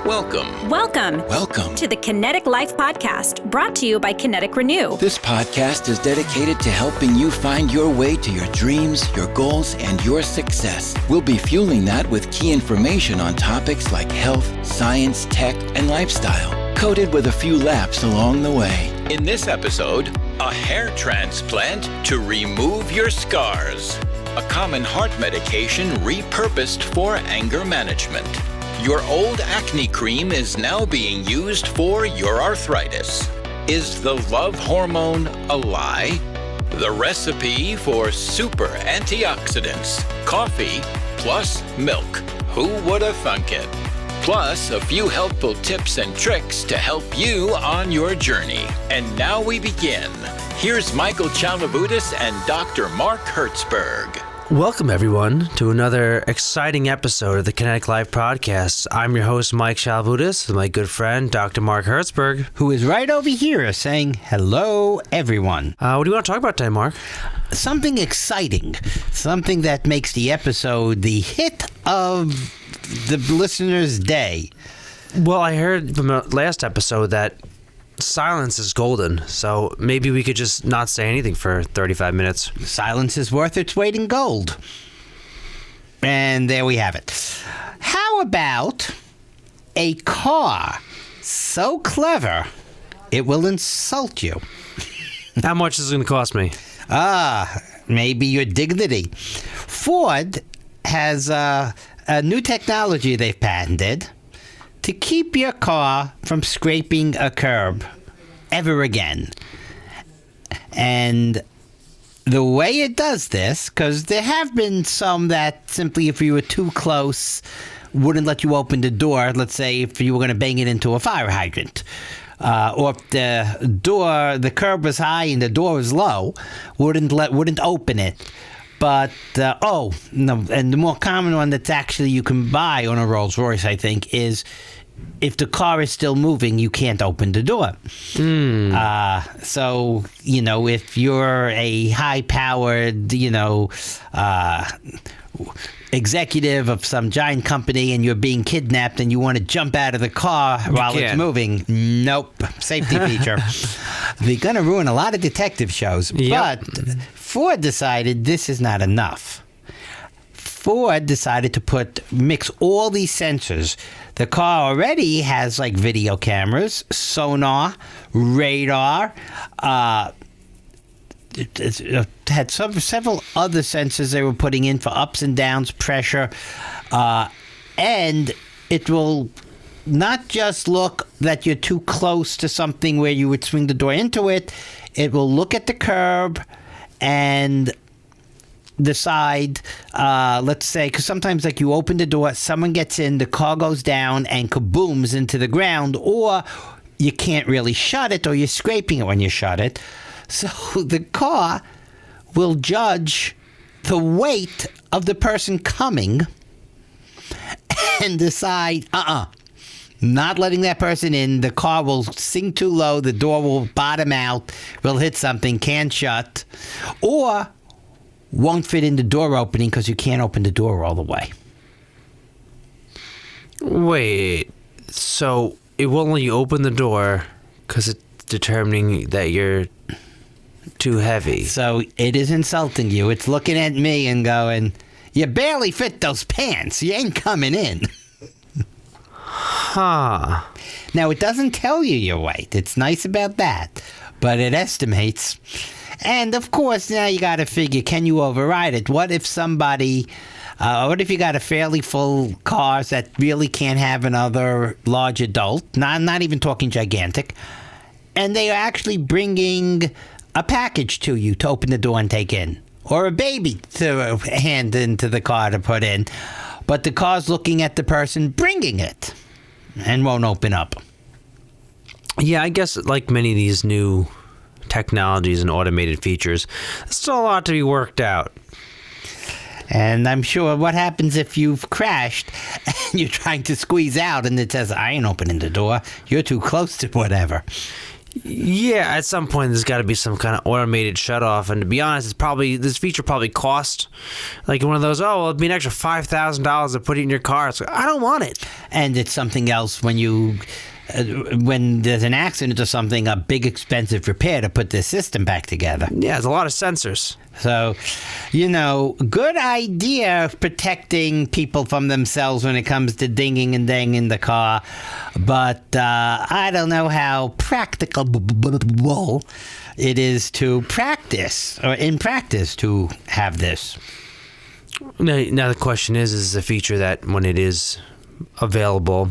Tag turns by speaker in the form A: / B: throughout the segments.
A: Welcome to the KINETIQ Life Podcast, brought to you by KINETIQ Renew.
B: This podcast is dedicated to helping you find your way to your dreams, your goals, and your success. We'll be fueling that with key information on topics like health, science, tech, and lifestyle, coated with a few laughs along the way.
C: In this episode, a hair transplant to remove your scars. A common heart medication repurposed for anger management. Your old acne cream is now being used for your arthritis. Is the love hormone a lie? The recipe for super antioxidants, coffee plus milk. Who would have thunk it? Plus, a few helpful tips and tricks to help you on your journey. And now we begin. Here's Michael Chalavutis and Dr. Mark Hertzberg.
D: Welcome, everyone, to another exciting episode of the KINETIQ Life Podcast. I'm your host, Mike Chalavutis, with my good friend, Dr. Mark Hertzberg.
E: Who is right over here saying, hello, everyone.
D: What do you want to talk about today, Mark?
E: Something exciting. Something that makes the episode the hit of the listener's day.
D: Well, I heard from the last episode that silence is golden, so maybe we could just not say anything for 35 minutes.
E: Silence is worth its weight in gold. And there we have it. How about a car so clever it will insult you?
D: How much is it going to cost me?
E: Maybe your dignity. Ford has a new technology they've patented to keep your car from scraping a curb ever again. And the way it does this, because there have been some that simply, if you were too close, wouldn't let you open the door. Let's say if you were going to bang it into a fire hydrant. Or if the curb was high and the door was low, wouldn't open it. But, no, and the more common one that's actually you can buy on a Rolls Royce, I think, is if the car is still moving, you can't open the door. So, if you're a high-powered, executive of some giant company and you're being kidnapped and you want to jump out of the car while it's moving, nope, safety feature. They're going to ruin a lot of detective shows. Yep. But Ford decided this is not enough. Ford decided to mix all these sensors. The car already has like video cameras, sonar, radar, it had several other sensors they were putting in for ups and downs, pressure, and it will not just look that you're too close to something where you would swing the door into it. It will look at the curb and decide, let's say, because sometimes like you open the door, someone gets in, the car goes down and kabooms into the ground, or you can't really shut it, or you're scraping it when you shut it. So the car will judge the weight of the person coming and decide, not letting that person in. The car will sink too low, the door will bottom out, will hit something, can't shut, or won't fit in the door opening because you can't open the door all the way.
D: Wait, so it will only open the door because it's determining that you're too heavy.
E: So it is insulting you. It's looking at me and going, you barely fit those pants. You ain't coming in.
D: Huh.
E: Now, it doesn't tell you your weight. It's nice about that. But it estimates. And, of course, now you got to figure, can you override it? What if somebody... what if you got a fairly full car that really can't have another large adult? Not even talking gigantic. And they are actually bringing a package to you to open the door and take in, or a baby to hand into the car to put in, but the car's looking at the person bringing it and won't open up.
D: Yeah, I guess like many of these new technologies and automated features, there's still a lot to be worked out.
E: And I'm sure what happens if you've crashed and you're trying to squeeze out and it says, I ain't opening the door, you're too close to whatever.
D: Yeah, at some point there's got to be some kind of automated shutoff, and to be honest, this feature probably cost like one of those. Oh, well, it'd be an extra $5,000 to put it in your car. It's like, I don't want it.
E: And it's something else when there's an accident or something, a big expensive repair to put the system back together.
D: Yeah, there's a lot of sensors.
E: So, good idea of protecting people from themselves when it comes to dinging and danging the car. But I don't know how practicable it is to practice, or in practice, to have this.
D: Now the question is a feature that when it is available,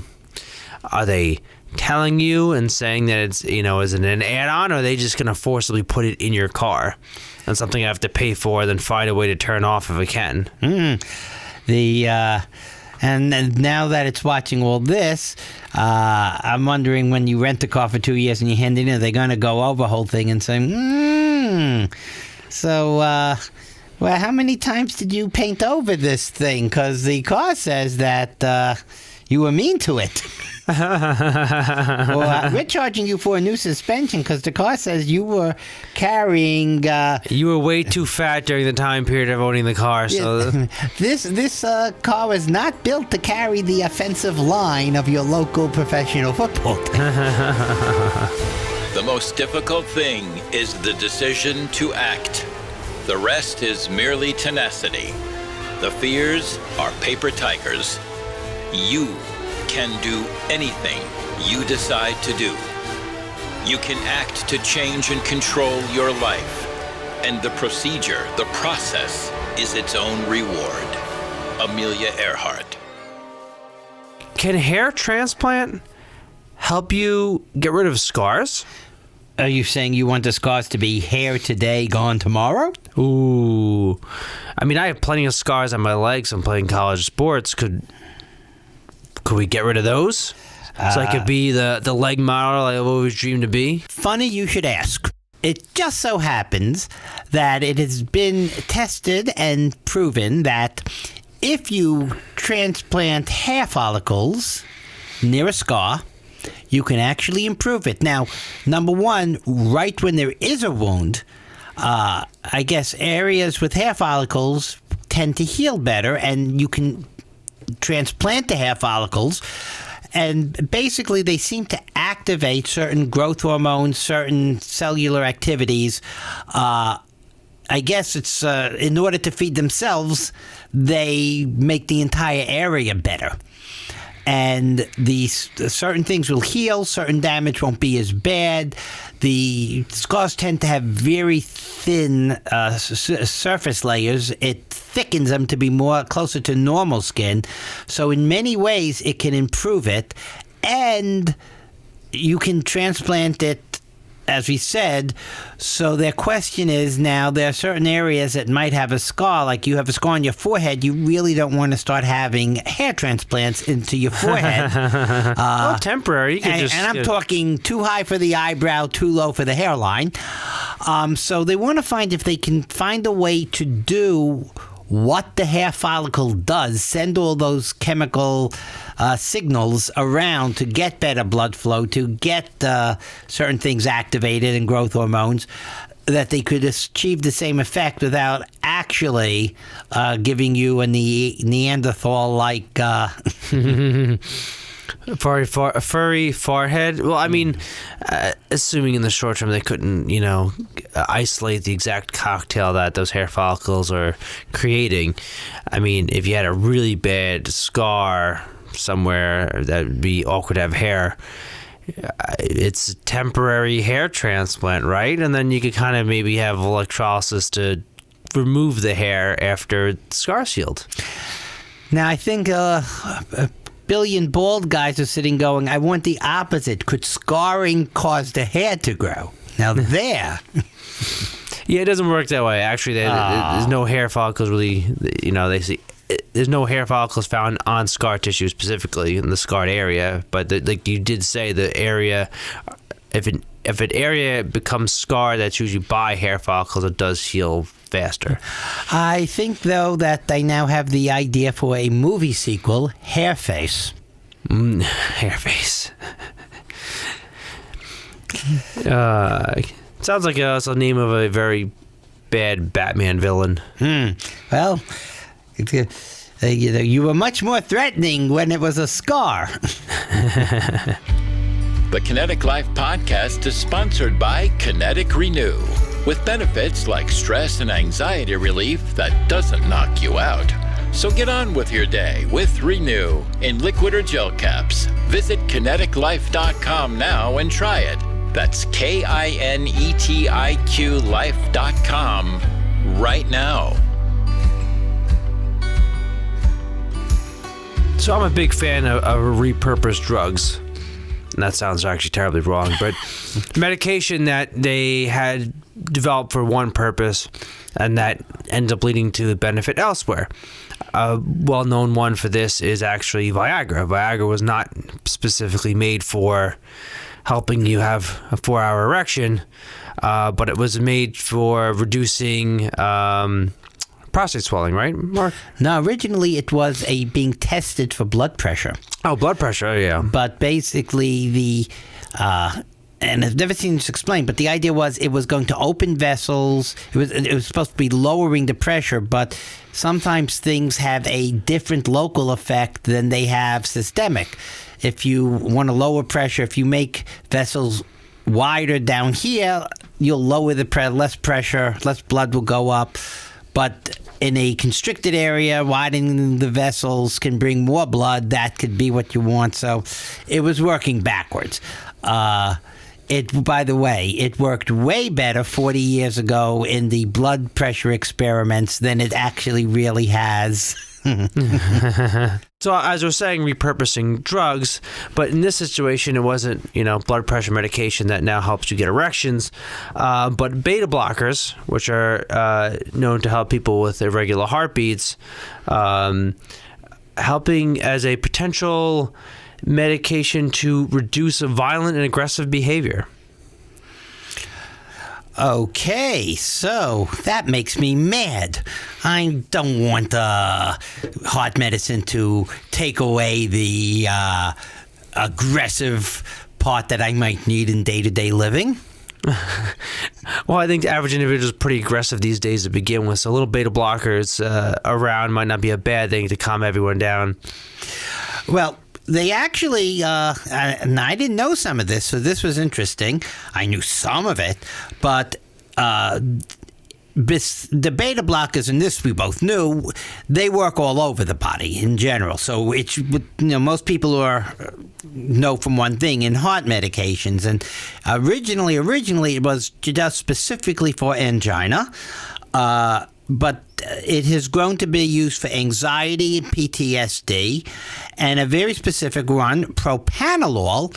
D: are they telling you and saying that it's, is it an add-on, or are they just going to forcibly put it in your car and something I have to pay for, then find a way to turn off if I can?
E: And now that it's watching all this, I'm wondering, when you rent the car for 2 years and you hand it in, are they going to go over the whole thing and say, so, well, how many times did you paint over this thing? Because the car says that you were mean to it. Well, we're charging you for a new suspension because the car says you were carrying...
D: you were way too fat during the time period of owning the car. So
E: This car was not built to carry the offensive line of your local professional football team.
C: The most difficult thing is the decision to act. The rest is merely tenacity. The fears are paper tigers. You can do anything you decide to do. You can act to change and control your life. And the procedure, the process, is its own reward. Amelia Earhart.
D: can hair transplant help you get rid of scars?
E: Are you saying you want the scars to be hair today, gone tomorrow?
D: Ooh. I mean, I have plenty of scars on my legs from playing college sports. Could we get rid of those? So I could be the leg model I've always dreamed to be?
E: Funny you should ask. It just so happens that it has been tested and proven that if you transplant hair follicles near a scar, you can actually improve it. Now, number one, right when there is a wound, I guess areas with hair follicles tend to heal better, and you can transplant the hair follicles. And basically, they seem to activate certain growth hormones, certain cellular activities. I guess it's in order to feed themselves, they make the entire area better. And these certain things will heal, certain damage won't be as bad. The scars tend to have very thin surface layers. It thickens them to be more closer to normal skin. So in many ways, it can improve it. And you can transplant it, as we said. So their question is now, there are certain areas that might have a scar, like you have a scar on your forehead. You really don't want to start having hair transplants into your forehead.
D: Well, temporary. You can
E: and I'm talking too high for the eyebrow, too low for the hairline. So they want to find if they can find a way to do what the hair follicle does, send all those chemical signals around to get better blood flow, to get certain things activated and growth hormones, that they could achieve the same effect without actually giving you a Neanderthal-like...
D: furry forehead. Well, I mean, assuming in the short term they couldn't, isolate the exact cocktail that those hair follicles are creating. I mean, if you had a really bad scar somewhere, that would be awkward to have hair. It's a temporary hair transplant, right? And then you could kind of maybe have electrolysis to remove the hair after the scar's healed.
E: Now, I think billion bald guys are sitting going, I want the opposite. Could scarring cause the hair to grow? Now there.
D: Yeah, it doesn't work that way. Actually, there's no hair follicles really, they see. There's no hair follicles found on scar tissue specifically in the scarred area. But like you did say, the area, if an area becomes scarred, that's usually by hair follicles, it does heal faster.
E: I think, though, that they now have the idea for a movie sequel, Hairface.
D: Hairface. Sounds like it's the name of a very bad Batman villain.
E: Well, you were much more threatening when it was a scar.
C: The Kinetic Life podcast is sponsored by KINETIQ Renew, with benefits like stress and anxiety relief that doesn't knock you out. So get on with your day with Renew in liquid or gel caps. Visit kineticlife.com now and try it. That's KINETIQ life.com right now.
D: So I'm a big fan of repurposed drugs. And that sounds actually terribly wrong, but medication that they had developed for one purpose and that ends up leading to benefit elsewhere. A well-known one for this is actually Viagra. Viagra was not specifically made for helping you have a 4-hour erection, but it was made for reducing prostate swelling, right, Mark?
E: No, originally it was being tested for blood pressure.
D: Oh, blood pressure, oh, yeah.
E: But basically and I've never seen this explained, but the idea was it was going to open vessels. It was supposed to be lowering the pressure, but sometimes things have a different local effect than they have systemic. If you want to lower pressure, if you make vessels wider down here, you'll lower the less pressure, less blood will go up. But in a constricted area, widening the vessels can bring more blood. That could be what you want. So it was working backwards. By the way, it worked way better 40 years ago in the blood pressure experiments than it actually really has.
D: So as I was saying, repurposing drugs, but in this situation, it wasn't, blood pressure medication that now helps you get erections, but beta blockers, which are known to help people with irregular heartbeats, helping as a potential medication to reduce violent and aggressive behavior.
E: Okay, so that makes me mad. I don't want heart medicine to take away the aggressive part that I might need in day-to-day living.
D: Well, I think the average individual is pretty aggressive these days to begin with, so little beta blockers around might not be a bad thing to calm everyone down.
E: Well, they actually, and I didn't know some of this, so this was interesting. I knew some of it, but the beta blockers, and this we both knew, they work all over the body in general. So it's, most people know from one thing in heart medications, and originally it was just specifically for angina, but it has grown to be used for anxiety and PTSD, and a very specific one, propranolol,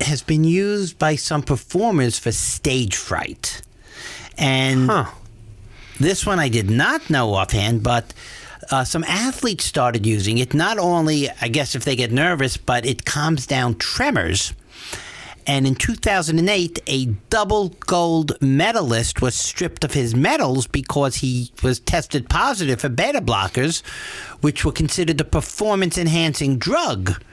E: has been used by some performers for stage fright. And this one I did not know offhand, but some athletes started using it. Not only, I guess, if they get nervous, but it calms down tremors. And in 2008, a double gold medalist was stripped of his medals because he was tested positive for beta blockers, which were considered a performance-enhancing drug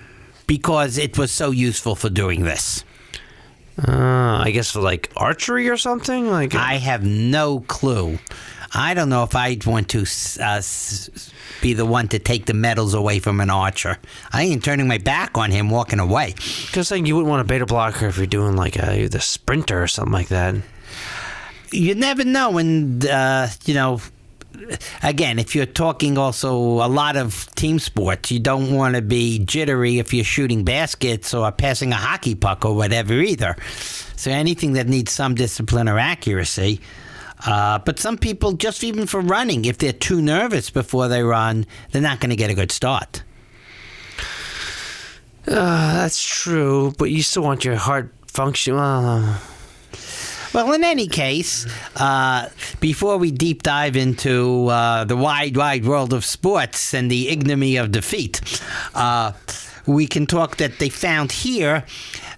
E: because it was so useful for doing this.
D: I guess for like archery or something?
E: I have no clue. I don't know if I'd want to be the one to take the medals away from an archer. I ain't turning my back on him walking away.
D: Because you wouldn't want a beta blocker if you're doing like the sprinter or something like that.
E: You never know. And, again, if you're talking also a lot of team sports, you don't want to be jittery if you're shooting baskets or passing a hockey puck or whatever either. So anything that needs some discipline or accuracy. But some people, just even for running, if they're too nervous before they run, they're not going to get a good start.
D: That's true, but you still want your heart function.
E: Well, in any case, before we deep dive into the wide, wide world of sports and the ignominy of defeat, we can talk that they found here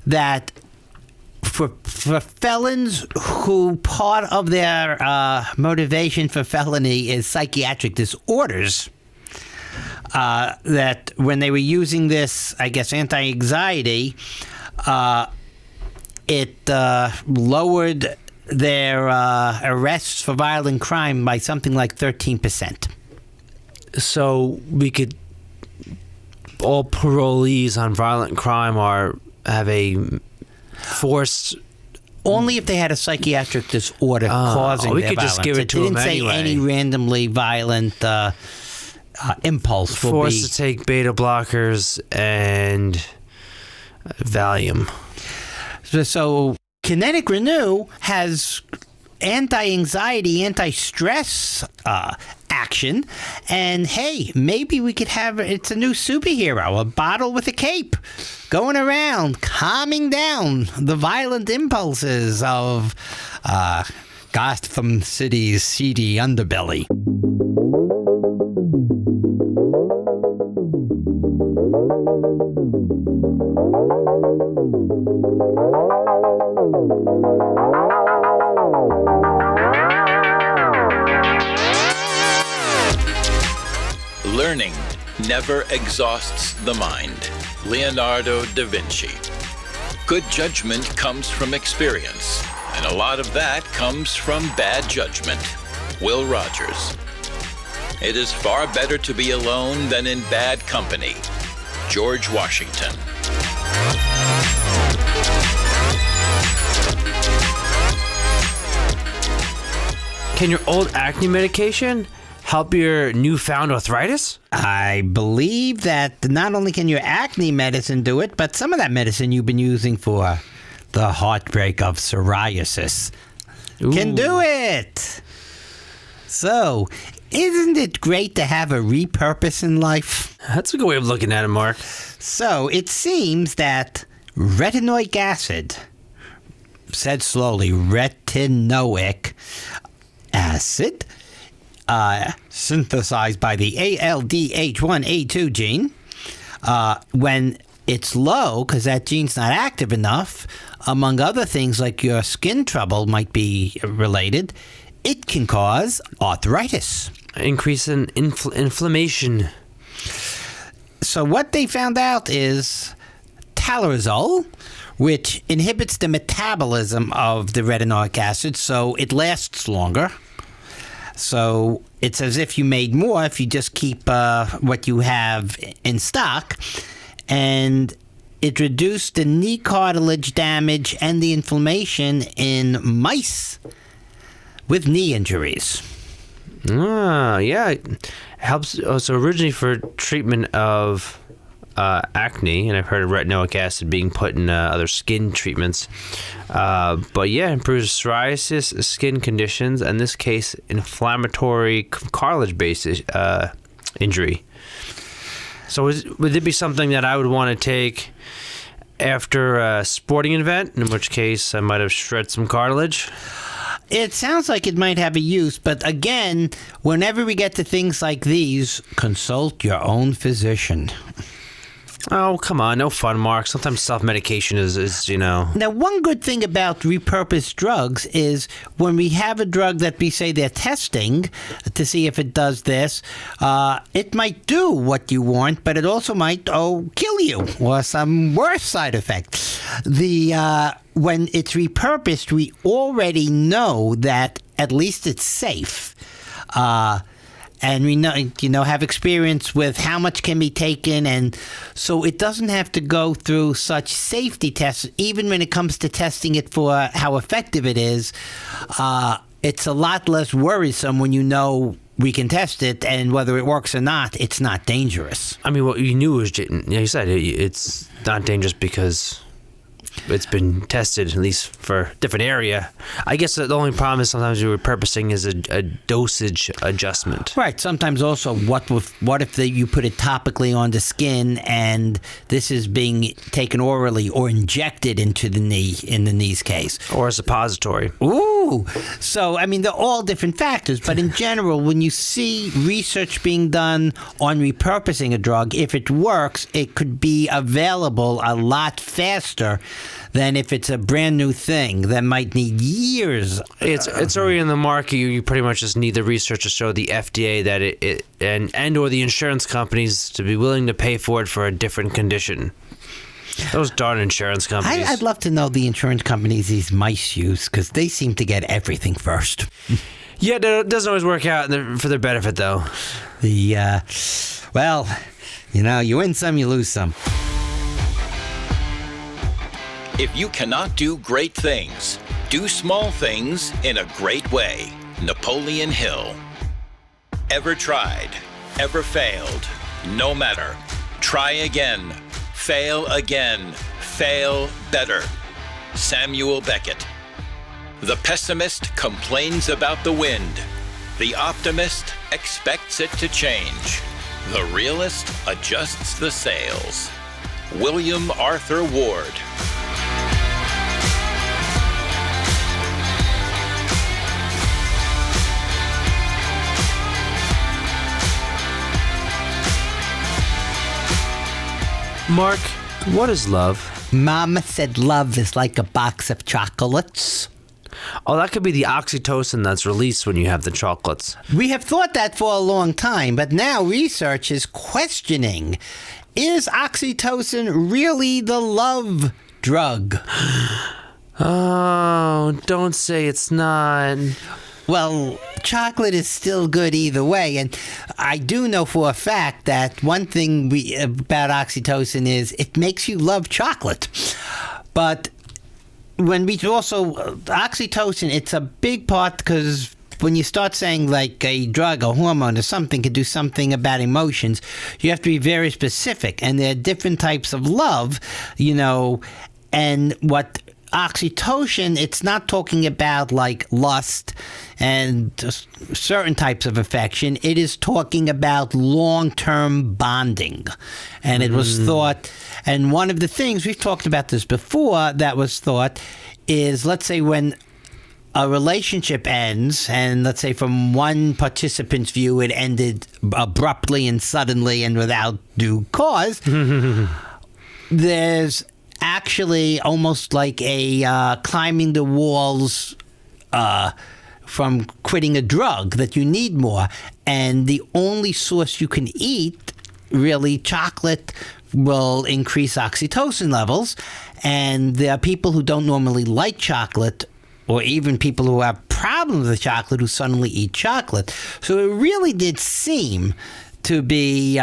E: that for felons who part of their motivation for felony is psychiatric disorders, that when they were using this, I guess, anti-anxiety, it lowered their arrests for violent crime by something like 13%.
D: So we could, all parolees on violent crime have a forced.
E: Only if they had a psychiatric disorder causing
D: we
E: their
D: could
E: violence.
D: just give it to them
E: didn't say
D: anyway.
E: any randomly violent impulse will
D: Forced
E: be.
D: to take beta blockers and Valium.
E: So KINETIQ Renew has anti-anxiety, anti-stress action, and hey, maybe we could have it's a new superhero, a bottle with a cape, going around calming down the violent impulses of Gotham City's seedy underbelly.
C: Learning never exhausts the mind. Leonardo da Vinci. Good judgment comes from experience, and a lot of that comes from bad judgment. Will Rogers. It is far better to be alone than in bad company. George Washington.
D: Can your old acne medication help your newfound arthritis?
E: I believe that not only can your acne medicine do it, but some of that medicine you've been using for the heartbreak of psoriasis can do it. So, isn't it great to have a repurpose in life?
D: That's a good way of looking at it, Mark.
E: So, it seems that retinoic acid, said slowly, retinoic acid, synthesized by the ALDH1A2 gene, when it's low, because that gene's not active enough, among other things like your skin trouble might be related, it can cause arthritis.
D: Increase in inflammation.
E: So what they found out is talorazole, which inhibits the metabolism of the retinoic acid, so it lasts longer. So it's as if you made more if you just keep what you have in stock. And it reduced the knee cartilage damage and the inflammation in mice with knee injuries.
D: Yeah. It helps. So originally for treatment of acne, and I've heard of retinoic acid being put in other skin treatments. But yeah, improves psoriasis, skin conditions, and in this case, inflammatory cartilage-based injury. So would it be something that I would want to take after a sporting event, in which case I might have shred some cartilage?
E: It sounds like it might have a use, but again, whenever we get to things like these, consult your own physician.
D: Oh, come on. No fun, Mark. Sometimes self-medication is.
E: Now, one good thing about repurposed drugs is when we have a drug that we say they're testing to see if it does this, it might do what you want, but it also might, kill you or some worse side effect. When it's repurposed, we already know that at least it's safe. And we know, have experience with how much can be taken, and so it doesn't have to go through such safety tests. Even when it comes to testing it for how effective it is, it's a lot less worrisome when you know we can test it, and whether it works or not, it's not dangerous.
D: I mean, what you knew was, you said it's not dangerous because it's been tested, at least for a different area. I guess the only problem is sometimes you're repurposing is a dosage adjustment.
E: Right. Sometimes also, what if you put it topically on the skin and this is being taken orally or injected into the knee in the knee's case?
D: Or a suppository.
E: Ooh. So, I mean, they're all different factors. But in general, when you see research being done on repurposing a drug, if it works, it could be available a lot faster than if it's a brand new thing that might need years.
D: It's already in the market. You pretty much just need the research to show the FDA that it or the insurance companies to be willing to pay for it for a different condition. Those darn insurance companies.
E: I'd love to know the insurance companies these mice use, because they seem to get everything first.
D: Yeah, it doesn't always work out for their benefit, though.
E: Well, you win some, you lose some.
C: If you cannot do great things, do small things in a great way. Napoleon Hill. Ever tried? Ever failed? No matter. Try again. Fail again. Fail better. Samuel Beckett. The pessimist complains about the wind. The optimist expects it to change. The realist adjusts the sails. William Arthur Ward.
D: Mark, what is love?
E: Mama said love is like a box of chocolates.
D: Oh, that could be the oxytocin that's released when you have the chocolates.
E: We have thought that for a long time, but now research is questioning, is oxytocin really the love drug?
D: Oh, don't say it's not.
E: Well, chocolate is still good either way, and I do know for a fact that one thing about oxytocin is it makes you love chocolate. But when we also, oxytocin, it's a big part, because when you start saying like a drug, a hormone, or something could do something about emotions, you have to be very specific, and there are different types of love, and what oxytocin, it's not talking about like lust and certain types of affection. It is talking about long-term bonding. And it was thought, and one of the things, we've talked about this before, that was thought is, let's say when a relationship ends, and let's say from one participant's view it ended abruptly and suddenly and without due cause, there's actually almost like a climbing the walls from quitting a drug, that you need more. And the only source you can eat, really, chocolate, will increase oxytocin levels. And there are people who don't normally like chocolate, or even people who have problems with chocolate, who suddenly eat chocolate. So it really did seem to be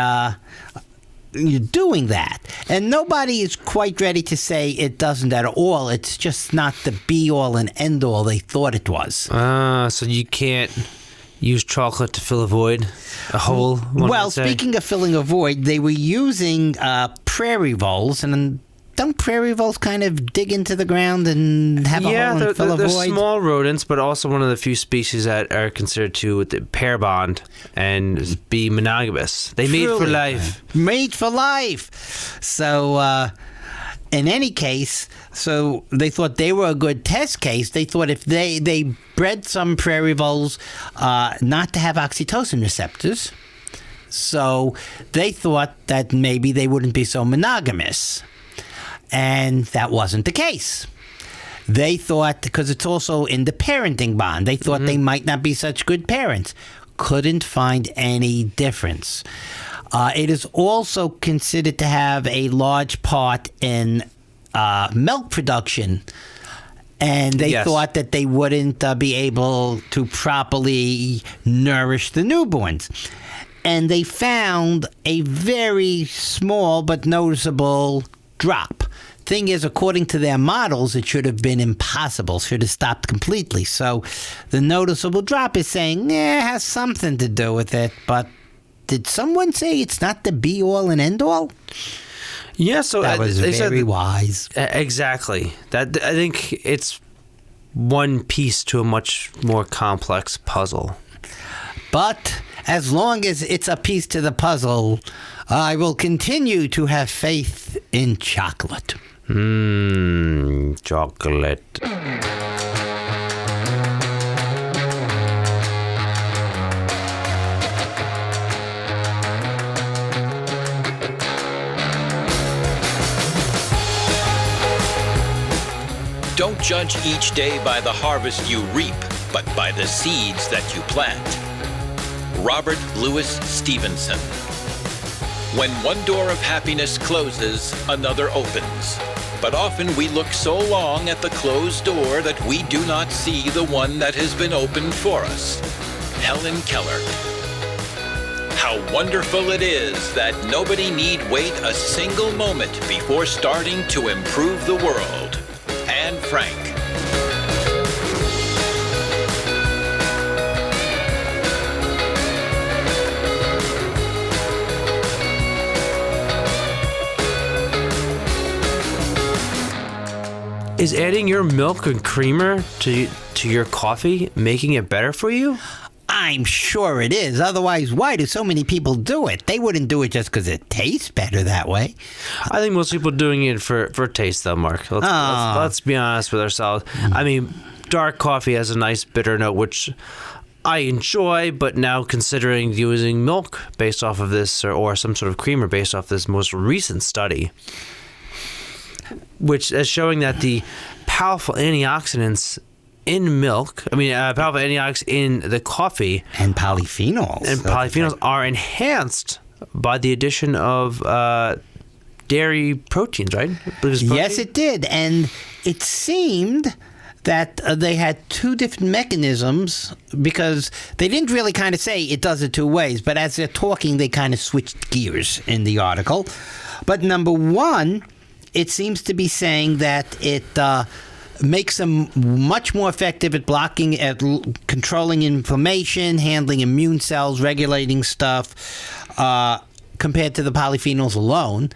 E: you're doing that. And nobody is quite ready to say it doesn't at all. It's just not the be-all and end-all they thought it was.
D: So you can't use chocolate to fill a void? A hole?
E: Well, speaking of filling a void, they were using prairie voles, and don't prairie voles kind of dig into the ground and have a hole and fill a void?
D: They're small rodents, but also one of the few species that are considered to pair bond and be monogamous. They mate for life.
E: Mate for life. So, in any case, so they thought they were a good test case. They thought if they bred some prairie voles not to have oxytocin receptors, so they thought that maybe they wouldn't be so monogamous. And that wasn't the case. They thought, because it's also in the parenting bond, they thought they might not be such good parents. Couldn't find any difference. It is also considered to have a large part in milk production. And they thought that they wouldn't be able to properly nourish the newborns. And they found a very small but noticeable drop. Thing is, according to their models, it should have been impossible, should have stopped completely. So the noticeable drop is saying, it has something to do with it, but did someone say it's not the be-all and end-all?
D: Yeah, so
E: that was very wise.
D: Exactly. That, I think it's one piece to a much more complex puzzle.
E: But as long as it's a piece to the puzzle, I will continue to have faith in chocolate.
D: Chocolate.
C: Don't judge each day by the harvest you reap, but by the seeds that you plant. Robert Louis Stevenson. When one door of happiness closes, another opens. But often we look so long at the closed door that we do not see the one that has been opened for us. Helen Keller. How wonderful it is that nobody need wait a single moment before starting to improve the world. Anne Frank.
D: Is adding your milk and creamer to your coffee making it better for you?
E: I'm sure it is. Otherwise, why do so many people do it? They wouldn't do it just because it tastes better that way.
D: I think most people are doing it for taste, though, Mark. Let's be honest with ourselves. I mean, dark coffee has a nice bitter note, which I enjoy, but now considering using milk based off of this or some sort of creamer based off this most recent study, which is showing that the powerful antioxidants in milk, powerful antioxidants in the coffee
E: and polyphenols
D: are enhanced by the addition of dairy proteins, right?
E: Yes, it did. And it seemed that they had two different mechanisms, because they didn't really kind of say it does it two ways, but as they're talking, they kind of switched gears in the article. But number one, it seems to be saying that it makes them much more effective at controlling inflammation, handling immune cells, regulating stuff, compared to the polyphenols alone.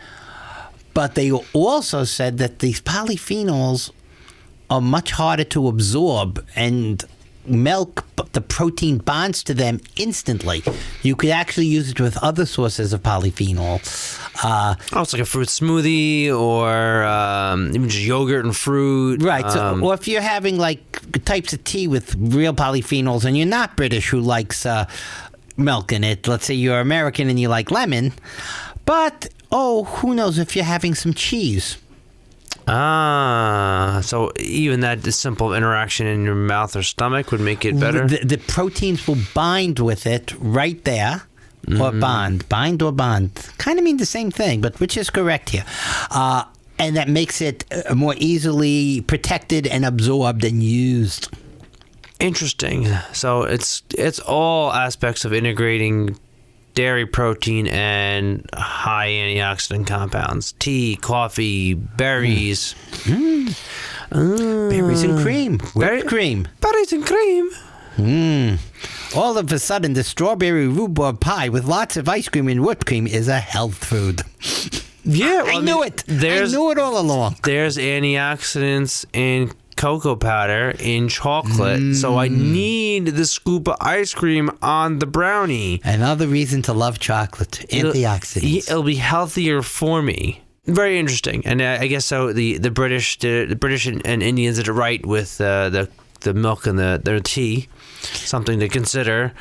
E: But they also said that these polyphenols are much harder to absorb, and milk, the protein bonds to them instantly. You could actually use it with other sources of polyphenol.
D: It's like a fruit smoothie, or even just yogurt and fruit.
E: Right. Or if you're having like types of tea with real polyphenols, and you're not British who likes milk in it. Let's say you're American and you like lemon. But, who knows if you're having some cheese.
D: So even that simple interaction in your mouth or stomach would make it better?
E: The proteins will bind with it right there. Or bond. Bind or bond. Kind of mean the same thing, but which is correct here? And that makes it more easily protected and absorbed and used.
D: Interesting. So it's all aspects of integrating dairy protein and high antioxidant compounds. Tea, coffee, berries.
E: Berries and cream. Whipped cream.
D: Berries and cream.
E: All of a sudden, the strawberry rhubarb pie with lots of ice cream and whipped cream is a health food.
D: Yeah,
E: I knew it. I knew it all along.
D: There's antioxidants in cocoa powder, in chocolate, so I need the scoop of ice cream on the brownie.
E: Another reason to love chocolate. Antioxidants.
D: It'll be healthier for me. Very interesting. And I guess so. The British and Indians did it right with the milk and their tea. Something to consider.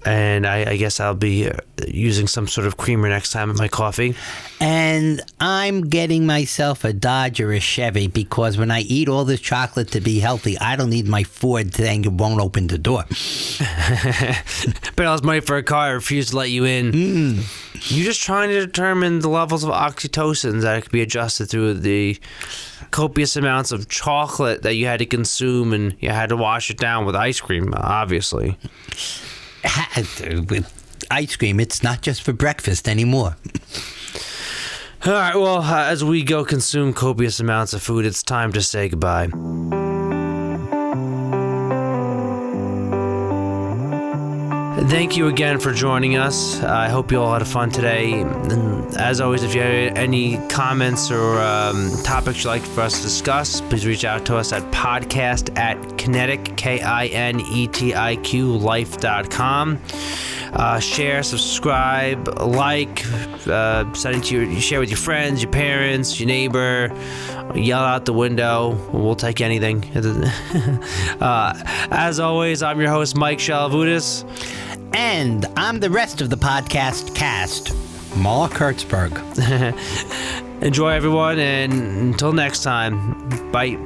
D: And I guess I'll be using some sort of creamer next time in my coffee.
E: And I'm getting myself a Dodge or a Chevy, because when I eat all this chocolate to be healthy, I don't need my Ford saying it won't open the door.
D: But I was money for a car, I refuse to let you in. You're just trying to determine the levels of oxytocin that could be adjusted through the copious amounts of chocolate that you had to consume, and you had to wash it down with ice cream, obviously.
E: With ice cream, it's not just for breakfast anymore.
D: All right, well, as we go consume copious amounts of food, it's time to say goodbye. Thank you again for joining us. I hope you all had fun today. And as always, if you have any comments or topics you'd like for us to discuss, please reach out to us at podcast@KINETIQ, KINETIQ, life.com. Share, subscribe, like, send it to share with your friends, your parents, your neighbor, yell out the window. We'll take anything. As always, I'm your host, Mike Shalavutis.
E: And I'm the rest of the podcast cast, Mark Hertzberg.
D: Enjoy, everyone, and until next time, bye.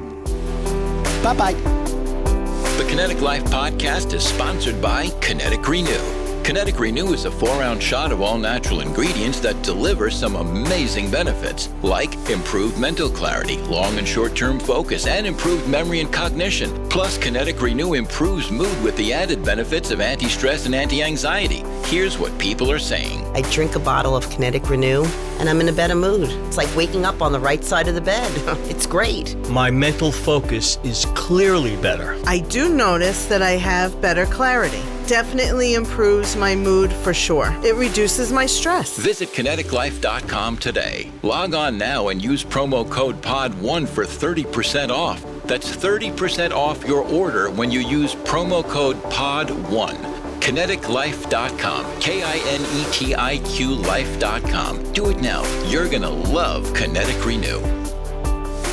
E: Bye-bye.
C: The KINETIQ Life podcast is sponsored by KINETIQ Renew. KINETIQ Renew is a 4-ounce shot of all natural ingredients that deliver some amazing benefits, like improved mental clarity, long and short-term focus, and improved memory and cognition. Plus, KINETIQ Renew improves mood with the added benefits of anti-stress and anti-anxiety. Here's what people are saying.
F: I drink a bottle of KINETIQ Renew, and I'm in a better mood. It's like waking up on the right side of the bed. It's great.
G: My mental focus is clearly better.
H: I do notice that I have better clarity. Definitely improves my mood for sure. It reduces my stress.
C: Visit KineticLife.com today. Log on now and use promo code POD1 for 30% off. That's 30% off your order when you use promo code POD1. KineticLife.com. KINETIQ Life.com. Do it now. You're going to love KINETIQ Renew.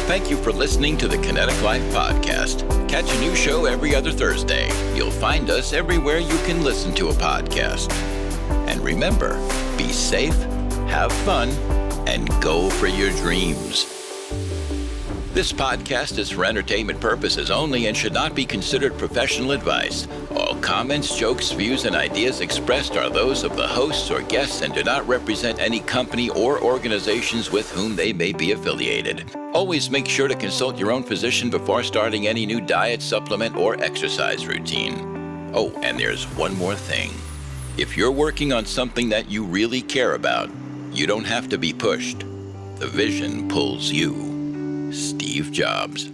C: Thank you for listening to the KINETIQ Life podcast. Catch a new show every other Thursday. You'll find us everywhere you can listen to a podcast. And remember, be safe, have fun, and go for your dreams. This podcast is for entertainment purposes only and should not be considered professional advice. All comments, jokes, views, and ideas expressed are those of the hosts or guests and do not represent any company or organizations with whom they may be affiliated. Always make sure to consult your own physician before starting any new diet, supplement, or exercise routine. Oh, and there's one more thing. If you're working on something that you really care about, you don't have to be pushed. The vision pulls you. Steve Jobs.